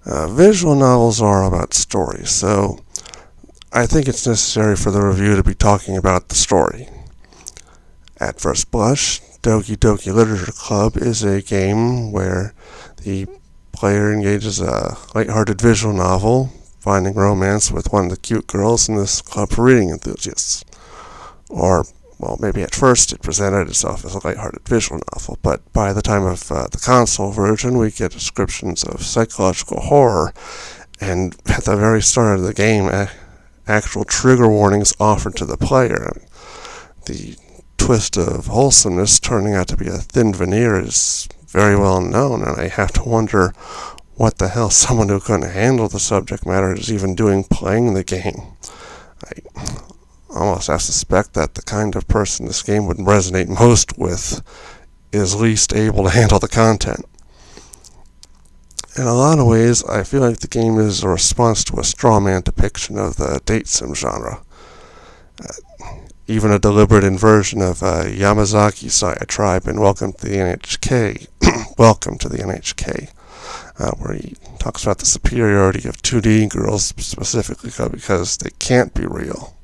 Visual novels are about stories, so I think it's necessary for the review to be talking about the story. At first blush, Doki Doki Literature Club is a game where the player engages a lighthearted visual novel, finding romance with one of the cute girls in this club for reading enthusiasts. Or, well, maybe at first it presented itself as a lighthearted visual novel, but by the time of the console version, we get descriptions of psychological horror, and at the very start of the game, actual trigger warnings offered to the player. The twist of wholesomeness turning out to be a thin veneer is very well known, and I have to wonder what the hell someone who couldn't handle the subject matter is even doing playing the game. I almost have to suspect that the kind of person this game would resonate most with is least able to handle the content. In a lot of ways, I feel like the game is a response to a straw man depiction of the date sim genre. Even a deliberate inversion of Yamazaki's Tribe and Welcome to the NHK, Welcome to the NHK, where he talks about the superiority of 2D girls specifically because they can't be real.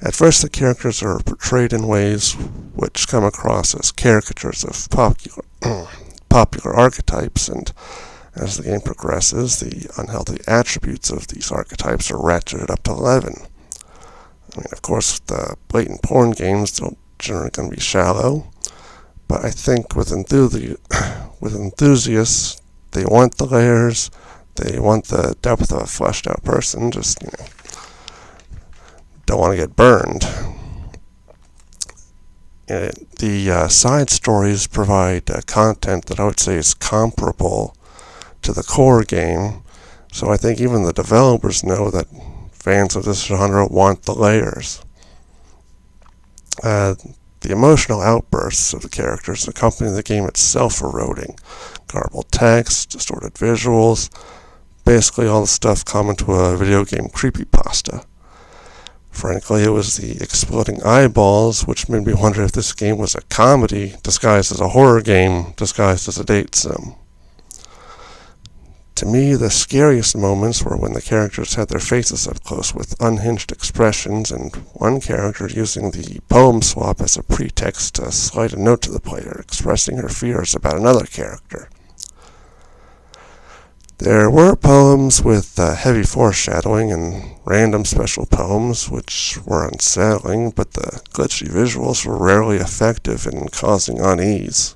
At first, the characters are portrayed in ways which come across as caricatures of popular archetypes, and as the game progresses, the unhealthy attributes of these archetypes are ratcheted up to 11. I mean, of course, the blatant porn games don't generally going to be shallow, but I think with enthusiasts, they want the layers, they want the depth of a fleshed out person, just, don't want to get burned. The side stories provide content that I would say is comparable to the core game, so I think even the developers know that fans of this genre want the layers. The emotional outbursts of the characters accompany the game itself eroding. Garbled text, distorted visuals, basically all the stuff common to a video game creepypasta. Frankly, it was the exploding eyeballs which made me wonder if this game was a comedy disguised as a horror game disguised as a date sim. To me, the scariest moments were when the characters had their faces up close with unhinged expressions, and one character using the poem swap as a pretext to slide a note to the player, expressing her fears about another character. There were poems with heavy foreshadowing and random special poems, which were unsettling, but the glitchy visuals were rarely effective in causing unease.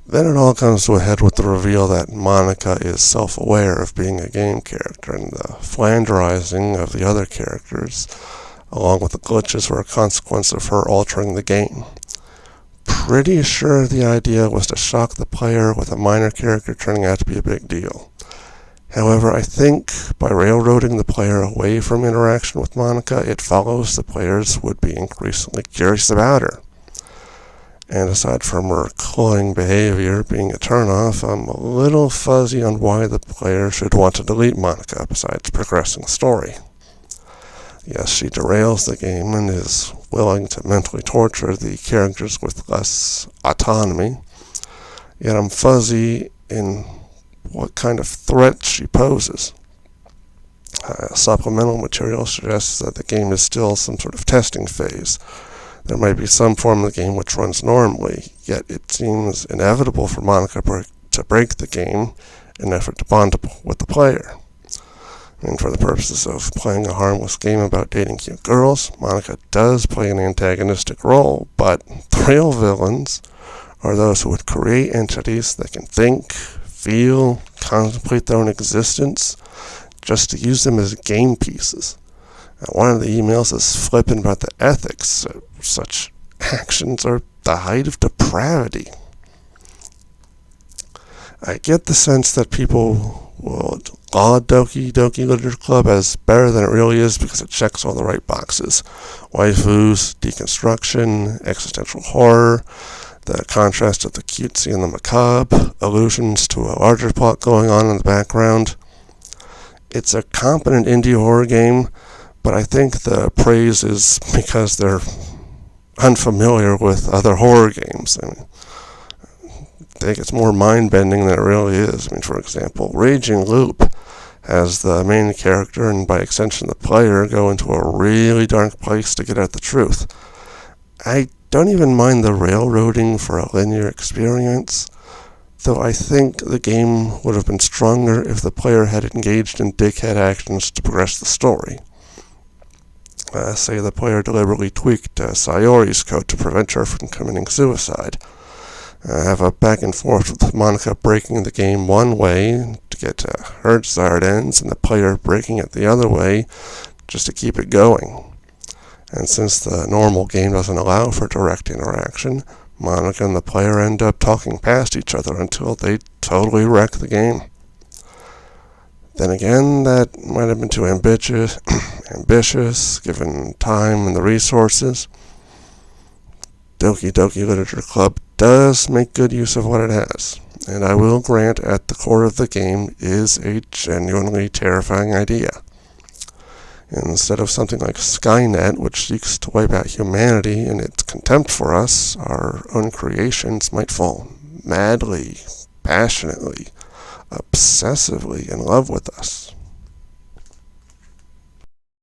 Then it all comes to a head with the reveal that Monica is self-aware of being a game character, and the flanderizing of the other characters, along with the glitches, were a consequence of her altering the game. Pretty sure the idea was to shock the player, with a minor character turning out to be a big deal. However, I think by railroading the player away from interaction with Monica, it follows the players would be increasingly curious about her. And aside from her cloying behavior being a turnoff, I'm a little fuzzy on why the player should want to delete Monica besides progressing the story. Yes, she derails the game and is willing to mentally torture the characters with less autonomy, yet I'm fuzzy in what kind of threat she poses. Supplemental material suggests that the game is still some sort of testing phase. There might be some form of the game which runs normally, yet it seems inevitable for Monica to break the game in an effort to bond with the player. And for the purposes of playing a harmless game about dating cute girls, Monica does play an antagonistic role, but the real villains are those who would create entities that can think, feel, contemplate their own existence, just to use them as game pieces. One of the emails is flippant about the ethics. Such actions are the height of depravity. I get the sense that people will laud Doki Doki Literature Club as better than it really is because it checks all the right boxes. Waifus, deconstruction, existential horror, the contrast of the cutesy and the macabre, allusions to a larger plot going on in the background. It's a competent indie horror game, but I think the praise is because they're unfamiliar with other horror games. I mean, think it's more mind-bending than it really is. I mean, for example, Raging Loop has the main character, and by extension the player, go into a really dark place to get at the truth. I don't even mind the railroading for a linear experience, though I think the game would have been stronger if the player had engaged in dickhead actions to progress the story. Say the player deliberately tweaked Sayori's code to prevent her from committing suicide. Have a back and forth with Monica breaking the game one way to get her desired ends, and the player breaking it the other way just to keep it going. And since the normal game doesn't allow for direct interaction, Monica and the player end up talking past each other until they totally wreck the game. Then again, that might have been too ambitious, given time and the resources. Doki Doki Literature Club does make good use of what it has, and I will grant at the core of the game is a genuinely terrifying idea. Instead of something like Skynet, which seeks to wipe out humanity in its contempt for us, our own creations might fall madly, passionately, obsessively in love with us.